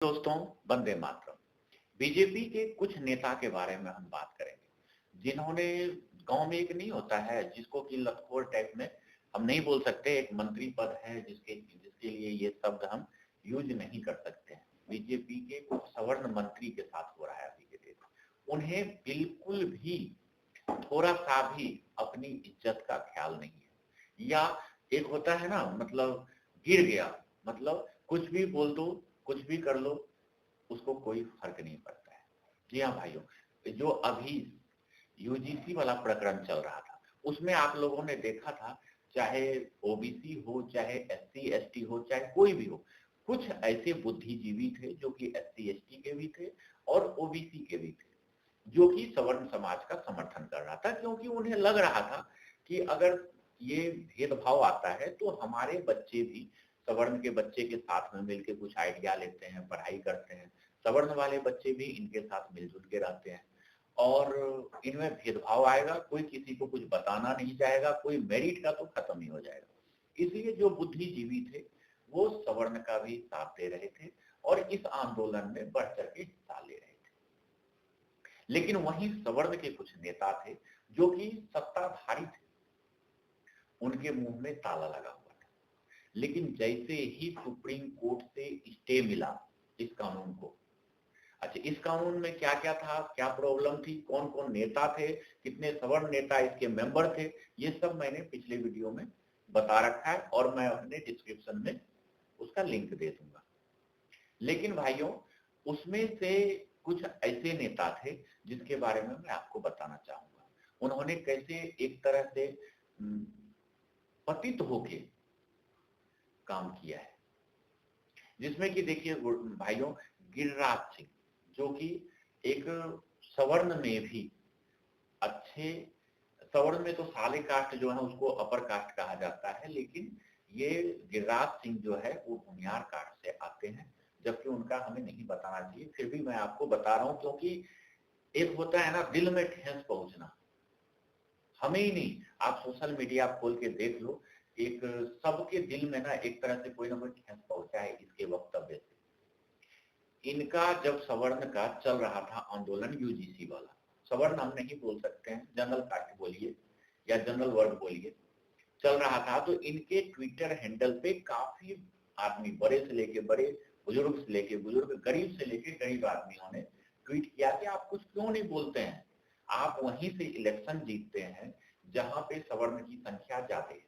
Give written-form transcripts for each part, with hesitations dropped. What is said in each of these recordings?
दोस्तों, वंदे मातरम। बीजेपी के कुछ नेता के बारे में हम बात करेंगे, जिन्होंने गांव में एक नहीं होता है जिसको कि लतखोर टाइप में हम नहीं बोल सकते, एक मंत्री पद है जिसके जिसके लिए ये शब्द हम यूज नहीं कर सकते हैं। बीजेपी के कुछ सवर्ण मंत्री के साथ हो रहा है अभी के डेट में। उन्हें बिल्कुल भी थोड़ा सा भी अपनी इज्जत का ख्याल नहीं है, या एक होता है ना, मतलब गिर गया, मतलब कुछ भी बोल दो, कुछ भी कर लो, उसको कोई फर्क नहीं पड़ता है। जी हाँ भाइयों, जो अभी यूजीसी वाला प्रकरण चल रहा था, उसमें आप लोगों ने देखा था, चाहे ओबीसी हो, चाहे एससी एसटी हो, चाहे कोई भी हो, कुछ ऐसे बुद्धिजीवी थे जो कि एससी एसटी के भी थे और ओबीसी के भी थे, जो कि सवर्ण समाज का समर्थन कर रहा था, क्योंकि उन्हें लग रहा था कि अगर ये भेदभाव आता है तो हमारे बच्चे भी सवर्ण के बच्चे के साथ में मिलकर कुछ आइडिया लेते हैं, पढ़ाई करते हैं, सवर्ण वाले बच्चे भी इनके साथ मिलजुल के रहते हैं, और इनमें भेदभाव आएगा, कोई किसी को कुछ बताना नहीं चाहेगा, कोई मेरिट का तो खत्म ही हो जाएगा। इसलिए जो बुद्धिजीवी थे वो सवर्ण का भी साथ दे रहे थे और इस आंदोलन में बढ़ चढ़ के हिस्सा ले रहे थे। लेकिन वहीं सवर्ण के कुछ नेता थे जो कि सत्ताधारी थे, उनके मुंह में ताला लगा हुआ था। लेकिन जैसे ही सुप्रीम कोर्ट से स्टे मिला इस कानून को, अच्छा इस कानून में क्या क्या था, क्या प्रॉब्लम थी, कौन कौन नेता थे, कितने सवर्ण नेता इसके मेंबर थे, ये सब मैंने पिछले वीडियो में बता रखा है और मैं अपने डिस्क्रिप्शन में उसका लिंक दे दूंगा। लेकिन भाइयों, उसमें से कुछ ऐसे नेता थे जिसके बारे में मैं आपको बताना चाहूंगा। उन्होंने कैसे एक तरह से पतित होके काम किया है, जिसमें कि देखिए भाइयों, गिरिराज सिंह, जो कि एक सवर्ण में भी अच्छे, सवर्ण में तो साले कास्ट जो है उसको अपर कास्ट कहा जाता है, लेकिन ये गिरिराज सिंह जो है वो भूमियार कास्ट से आते हैं, जबकि उनका हमें नहीं बताना चाहिए, फिर भी मैं आपको बता रहा हूं, क्योंकि एक होता है ना दिल में ठेस पहुंचना, हमें ही नहीं, आप सोशल मीडिया खोल के देख लो, एक सबके दिल में ना एक तरह से कोई ना कोई ठेस पहुंचा है इसके वक्तव्य से। इनका जब सवर्ण का चल रहा था आंदोलन, यूजीसी वाला, सवर्ण हम नहीं बोल सकते हैं, जनरल कास्ट बोलिए या जनरल वर्ग बोलिए, चल रहा था, तो इनके ट्विटर हैंडल पे काफी आदमी, बड़े से लेके बड़े, बुजुर्ग से लेके बुजुर्ग, गरीब से लेके गरीब आदमियों ने ट्वीट किया कि आप कुछ क्यों नहीं बोलते हैं, आप वहीं से इलेक्शन जीतते हैं जहां पे सवर्ण की संख्या ज्यादा है,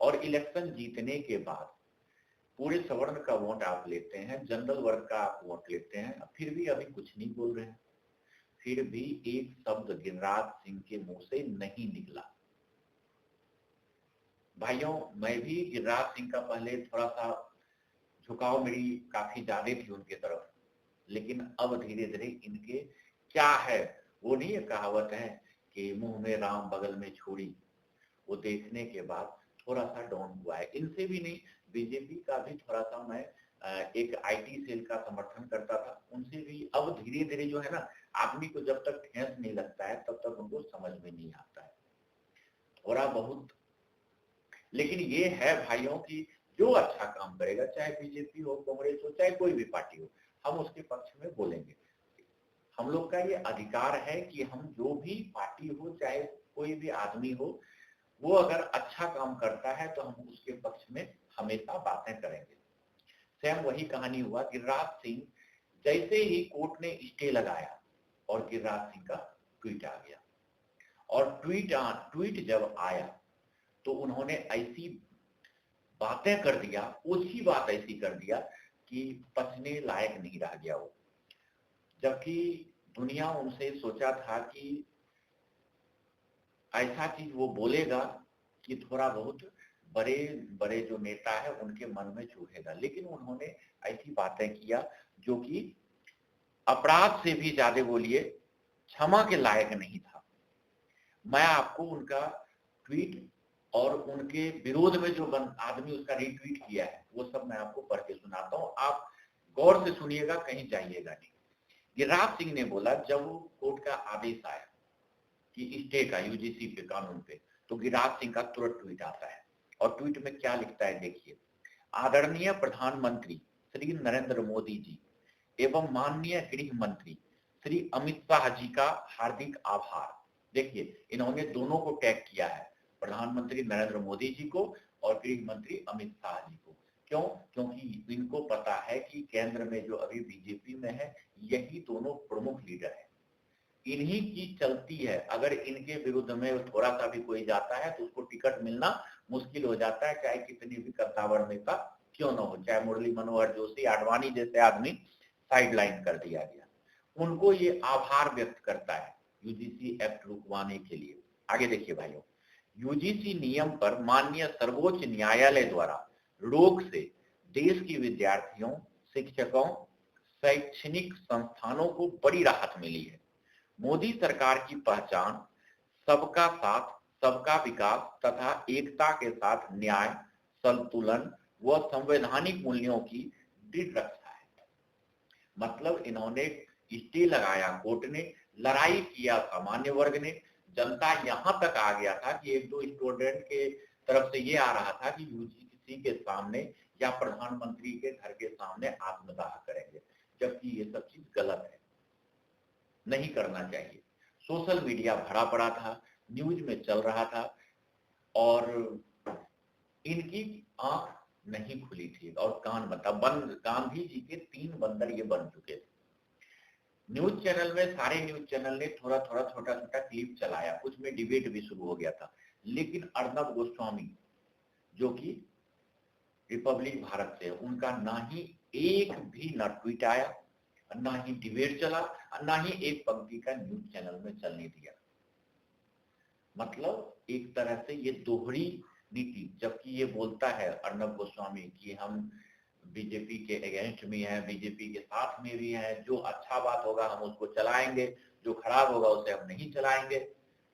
और इलेक्शन जीतने के बाद पूरे सवर्ण का वोट आप लेते हैं, जनरल वर्ग का आप वोट लेते हैं, फिर भी अभी कुछ नहीं बोल रहे हैं, फिर भी एक शब्द गिरिराज सिंह के मुंह से नहीं निकला। भाइयों, मैं भी गिरिराज सिंह का पहले थोड़ा सा झुकाव मेरी काफी ज्यादा थी उनके तरफ, लेकिन अब धीरे धीरे इनके क्या है, वो नहीं है कहावत है कि मुंह में राम बगल में छुरी, वो देखने के बाद थोड़ा सा डाउन हुआ है। इनसे भी नहीं, बीजेपी का भी थोड़ा सा मैं एक आईटी सेल का समर्थन करता था, उनसे भी अब धीरे धीरे जो है ना, आदमी को जब तक ठेस नहीं लगता है तब तक उनको समझ में नहीं आता है थोड़ा बहुत। लेकिन ये है भाइयों की जो अच्छा काम करेगा, चाहे बीजेपी हो, कांग्रेस हो, चाहे कोई भी पार्टी हो, हम उसके पक्ष में बोलेंगे। हम लोग का ये अधिकार है कि हम जो भी पार्टी हो, चाहे कोई भी आदमी हो, वो अगर अच्छा काम करता है तो हम उसके पक्ष में हमेशा बातें करेंगे। सेम वही कहानी हुआ, गिरिराज सिंह जैसे ही कोर्ट ने स्टे लगाया और गिरिराज सिंह का ट्वीट आ गया, और ट्वीट जब आया तो उन्होंने ऐसी बातें कर दिया, उसी बात ऐसी कर दिया कि पचने लायक नहीं रह गया वो, जबकि दुनिया उनसे सोचा था कि ऐसा चीज वो बोलेगा कि थोड़ा बहुत बड़े बड़े जो नेता है उनके मन में चुभेगा, लेकिन उन्होंने ऐसी बातें किया जो कि अपराध से भी ज्यादा बोलिए क्षमा के लायक नहीं था। मैं आपको उनका ट्वीट और उनके विरोध में जो आदमी उसका रीट्वीट किया है वो सब मैं आपको पढ़ के सुनाता हूँ, आप गौर से सुनिएगा, कहीं जाइएगा नहीं। गिरिराज सिंह ने बोला, जब कोर्ट का आदेश आया कि स्टे का यूजीसी पे कानून पे, तो गिरिराज सिंह का तुरंत ट्वीट आता है, और ट्वीट में क्या लिखता है देखिए, आदरणीय प्रधानमंत्री श्री नरेंद्र मोदी जी, एवं माननीय गृह मंत्री श्री अमित शाह जी का हार्दिक आभार। देखिए, इन्होंने दोनों को टैग किया है, प्रधानमंत्री नरेंद्र मोदी जी को और गृह मंत्री अमित शाह जी को। क्यों? क्योंकि इनको पता है कि केंद्र में जो अभी बीजेपी में है, यही दोनों प्रमुख लीडर है, इन्हीं की चलती है। अगर इनके विरुद्ध में थोड़ा सा भी कोई जाता है तो उसको टिकट मिलना मुश्किल हो जाता है, चाहे कितनी भी कद्दावर नेता क्यों ना हो, चाहे मुरली मनोहर जोशी, आडवाणी जैसे आदमी साइडलाइन कर दिया गया। उनको ये आभार व्यक्त करता है यूजीसी एक्ट रुकवाने के लिए। आगे देखिए भाइयों, यूजीसी नियम पर माननीय सर्वोच्च न्यायालय द्वारा रोक से देश के विद्यार्थियों, शिक्षकों, शैक्षणिक संस्थानों को बड़ी राहत मिली है। मोदी सरकार की पहचान सबका साथ, सबका विकास तथा एकता के साथ न्याय, संतुलन व संवैधानिक मूल्यों की दृढ़ रक्षा है। मतलब इन्होंने स्टे लगाया कोर्ट ने, लड़ाई किया सामान्य वर्ग ने, जनता यहां तक आ गया था कि एक दो स्टूडेंट के तरफ से ये आ रहा था कि यूजीसी के सामने या प्रधानमंत्री के घर के सामने आत्मदाह करेंगे, जबकि ये सब चीज गलत है, नहीं करना चाहिए। सोशल मीडिया भरा पड़ा था, न्यूज में चल रहा था और इनकी आंख नहीं खुली थी और कान मतलब बंद। गांधी जी के 3 बंदर ये बन चुके थे। न्यूज चैनल में, सारे न्यूज चैनल ने थोड़ा थोड़ा छोटा छोटा क्लिप चलाया, कुछ में डिबेट भी शुरू हो गया था, लेकिन अर्नब गोस्वामी जो कि रिपब्लिक भारत से, उनका ना ही एक भी न ट्वीट आया, ना ही डिबेट चला, ना ही एक पंक्ति का न्यूज चैनल में चलने दिया। मतलब एक तरह से ये दोहरी नीति, जबकि ये बोलता है अर्नब गोस्वामी कि हम बीजेपी के अगेंस्ट में हैं, बीजेपी के साथ में भी हैं, जो अच्छा बात होगा हम उसको चलाएंगे, जो खराब होगा उसे हम नहीं चलाएंगे।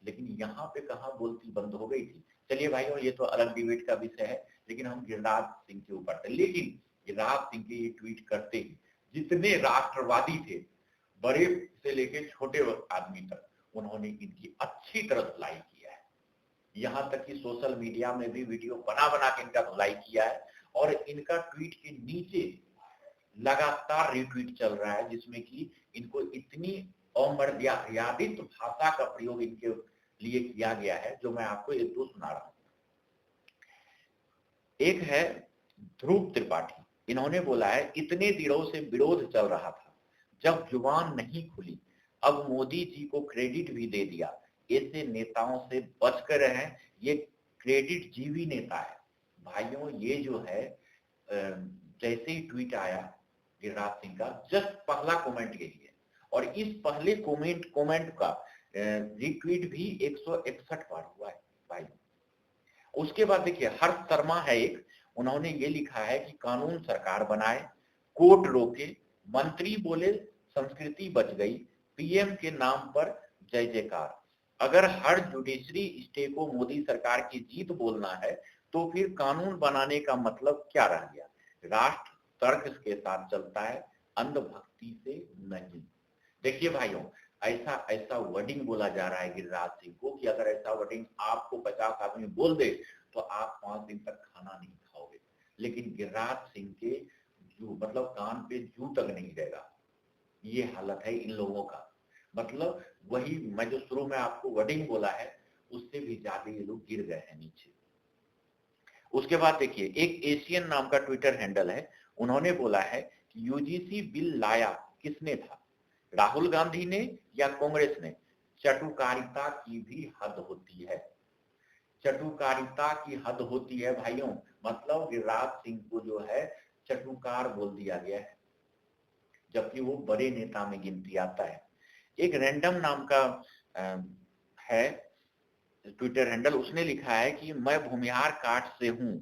लेकिन यहाँ पे कहाँ बोलती बंद हो गई थी। चलिए भाइयों, ये तो अलग डिबेट का विषय है, लेकिन हम गिरिराज सिंह के ऊपर थे। लेकिन गिरिराज सिंह के ये ट्वीट करते ही जितने राष्ट्रवादी थे, बड़े से लेके छोटे आदमी तक, उन्होंने इनकी अच्छी तरह धुलाई किया है। यहाँ तक कि सोशल मीडिया में भी वीडियो बना बना के इनका धुलाई किया है और इनका ट्वीट के नीचे लगातार रिट्वीट चल रहा है, जिसमें कि इनको इतनी अमर्यादित भाषा का प्रयोग इनके लिए किया गया है, जो मैं आपको एक दो सुना रहा हूं। एक है ध्रुव त्रिपाठी, इन्होंने बोला है, इतने दिनों से विरोध चल रहा था, जब जुबान नहीं खुली, अब मोदी जी को क्रेडिट भी दे दिया, ऐसे नेताओं से बचकर रहें, ये क्रेडिट जीवी नेता है। भाइयों, ये जो है जैसे ही ट्वीट आया गिरिराज सिंह का, जस्ट पहला कमेंट यही है और इस पहले कमेंट का रिट्वीट भी 161 बार हुआ है भाई। उसके बाद देखिए, हर्ष शर्मा है एक, उन्होंने ये लिखा है कि कानून सरकार बनाए, कोर्ट रोके, मंत्री बोले संस्कृति बच गई, पीएम के नाम पर जय जयकार। अगर हर जुडिशरी स्टे को मोदी सरकार की जीत बोलना है तो फिर कानून बनाने का मतलब क्या रह गया? राष्ट्र तर्क के साथ चलता है, अंधभक्ति से नहीं। देखिए भाइयों, ऐसा ऐसा वर्डिंग बोला जा रहा है गिरिराज सिंह को कि अगर ऐसा वर्डिंग आपको 50 आदमी बोल दे तो आप 5 दिन तक खाना नहीं खाओगे। लेकिन गिरिराज सिंह के जू मतलब कान पे जू तक नहीं रहेगा, ये हालत है इन लोगों का। मतलब वही मैं जो शुरू में आपको वर्डिंग बोला है, उससे भी ज्यादा ये लोग गिर गए हैं नीचे। उसके बाद देखिए, एक एशियन नाम का ट्विटर हैंडल है, उन्होंने बोला है कि यूजीसी बिल लाया किसने था, राहुल गांधी ने या कांग्रेस ने? चटुकारिता की भी हद होती है, चटुकारिता की हद होती है भाइयों। मतलब गिरिराज सिंह को जो है चटुकार बोल दिया गया है, जबकि वो बड़े नेता में गिनती आता है। एक रैंडम नाम का है ट्विटर हैंडल, उसने लिखा है कि मैं भूमिहार कास्ट से हूं,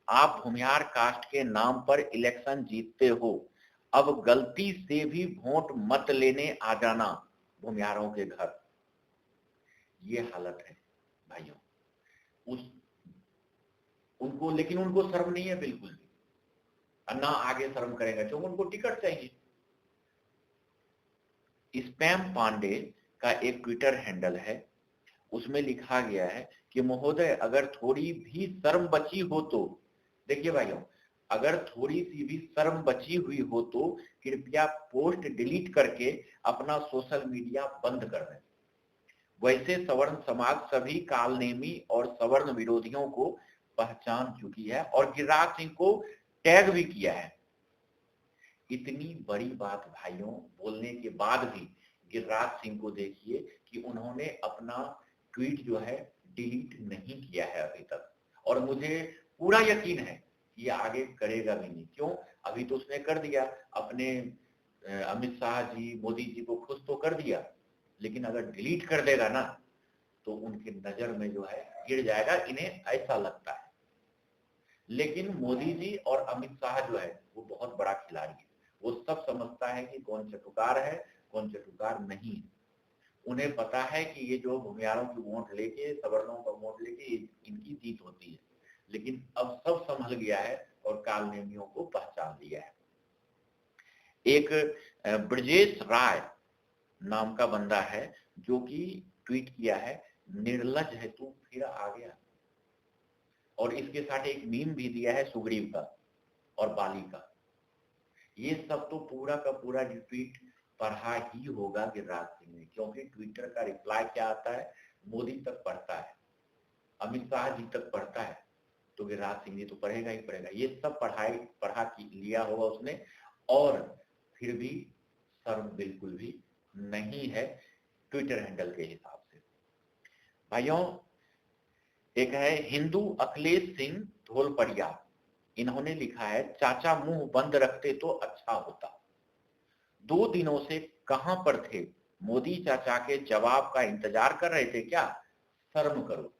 आप भूमिहार कास्ट के नाम पर इलेक्शन जीतते हो, अब गलती से भी वोट मत लेने आ जाना भूमिहारों के घर। ये हालत है भाइयों। उनको लेकिन उनको शर्म नहीं है बिल्कुल भी, ना आगे शर्म करेगा क्योंकि उनको टिकट चाहिए। स्पैम पांडे का एक ट्विटर हैंडल है, उसमें लिखा गया है कि महोदय अगर थोड़ी भी शर्म बची हो तो, देखिए भाइयों, अगर थोड़ी सी भी शर्म बची हुई हो तो कृपया पोस्ट डिलीट करके अपना सोशल मीडिया बंद कर दें। वैसे सवर्ण समाज सभी कालनेमी और सवर्ण विरोधियों को पहचान चुकी है और गिरिराज सिंह को टैग भी किया है। इतनी बड़ी बात भाइयों बोलने के बाद भी गिरिराज सिंह को देखिए कि उन्होंने अपना ट्वीट जो है डिलीट नहीं किया है अभी तक, और मुझे पूरा यकीन है कि ये आगे करेगा भी नहीं। क्यों? अभी तो उसने कर दिया, अपने अमित शाह जी, मोदी जी को खुश तो कर दिया, लेकिन अगर डिलीट कर देगा ना तो उनकी नजर में जो है गिर जाएगा, इन्हें ऐसा लगता है। लेकिन मोदी जी और अमित शाह जो है वो बहुत बड़ा खिलाड़ी है, वो सब समझता है कि कौन चटुकार है, कौन चटुकार नहीं है। उन्हें पता है कि ये जो भूमिहारों की वोट लेके, सवर्णों का वोट लेके इनकी जीत होती है, लेकिन अब सब संभल गया है और कालनेमियों को पहचान लिया है। एक ब्रजेश राय नाम का बंदा है जो कि ट्वीट किया है, निर्लज है तू फिर आ गया, और इसके साथ एक मीम भी दिया है सुग्रीव का और बाली का। ये सब तो पूरा का पूरा ट्वीट पढ़ा ही होगा गिरिराज सिंह ने, क्योंकि ट्विटर का रिप्लाई क्या आता है, मोदी तक पढ़ता है, अमित शाह जी तक पढ़ता है, तो गिरिराज सिंह जी तो पढ़ेगा ही पढ़ेगा। ये सब पढ़ा लिया होगा उसने, और फिर भी शर्म बिल्कुल भी नहीं है ट्विटर हैंडल के हिसाब से। भाइयों, एक है हिंदू अखिलेश सिंह धोलपड़िया, इन्होंने लिखा है, चाचा मुंह बंद रखते तो अच्छा होता, 2 दिनों से कहां पर थे, मोदी चाचा के जवाब का इंतजार कर रहे थे क्या, शर्म करो।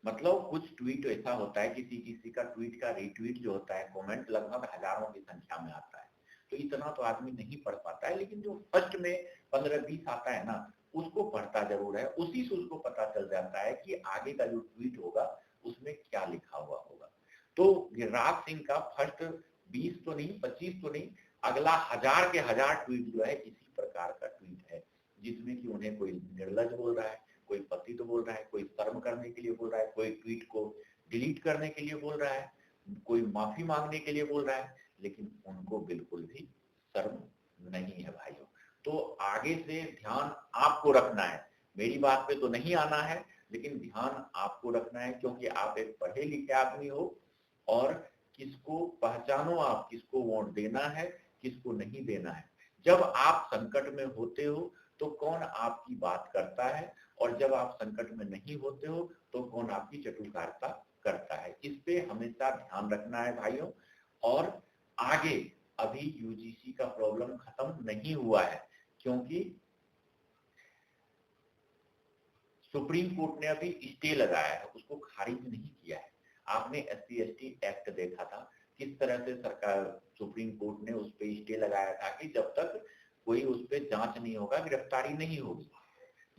मतलब कुछ ट्वीट ऐसा होता है, किसी किसी का ट्वीट का रीट्वीट जो होता है, कमेंट लगभग हजारों की संख्या में आता है, तो इतना तो आदमी नहीं पढ़ पाता है, लेकिन जो फर्स्ट में 15-20 आता है ना, उसको पढ़ता जरूर है, उसी से उसको पता चल जाता है कि आगे का जो ट्वीट होगा उसमें क्या लिखा हुआ होगा। तो गिरिराज सिंह का फर्स्ट 20 तो नहीं, 25 तो नहीं, अगला 1000 के 1000 ट्वीट जो है इसी प्रकार का ट्वीट है, जिसमें कि उन्हें कोई निर्लज बोल रहा है, कोई पतित बोल रहा है, कोई शर्म करने के लिए बोल रहा है, कोई ट्वीट को डिलीट करने के लिए बोल रहा है, कोई माफी मांगने के लिए बोल रहा है, लेकिन उनको बिल्कुल भी शर्म नहीं है भाइयों। तो आगे से ध्यान आपको रखना है, मेरी बात पे तो नहीं आना है, लेकिन ध्यान आपको रखना है, क्योंकि आप एक पढ़े लिखे आदमी हो, और किसको पहचानो आप, किसको वोट देना है, किसको नहीं देना है। जब आप संकट में होते हो तो कौन आपकी बात करता है, और जब आप संकट में नहीं होते हो तो कौन आपकी चटुकारिता करता है। इस पे हमेशा ध्यान रखना है भाइयों। और आगे अभी यूजीसी का प्रॉब्लम खत्म नहीं हुआ है, क्योंकि सुप्रीम कोर्ट ने अभी स्टे लगाया है, उसको खारिज नहीं किया है। आपने SC/ST एक्ट देखा था, किस तरह से सरकार, सुप्रीम कोर्ट ने उस पर स्टे लगाया था कि जब तक कोई उस पर जांच नहीं होगा, गिरफ्तारी नहीं होगी।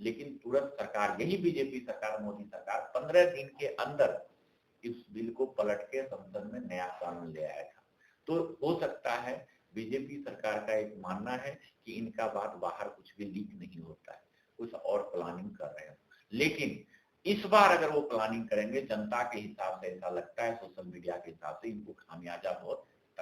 लेकिन तुरंत सरकार, यही बीजेपी सरकार, मोदी सरकार 15 दिन के अंदर इस बिल को पलट के संसद में नया कानून ले आया था। तो हो सकता है बीजेपी सरकार का एक मानना है कि इनका बात बाहर कुछ भी लीक नहीं होता है, कुछ और प्लानिंग कर रहे हैं। लेकिन इस बार अगर वो प्लानिंग करेंगे, जनता के हिसाब से ऐसा लगता है, सोशल मीडिया के हिसाब से इनको खामियाजा बहुत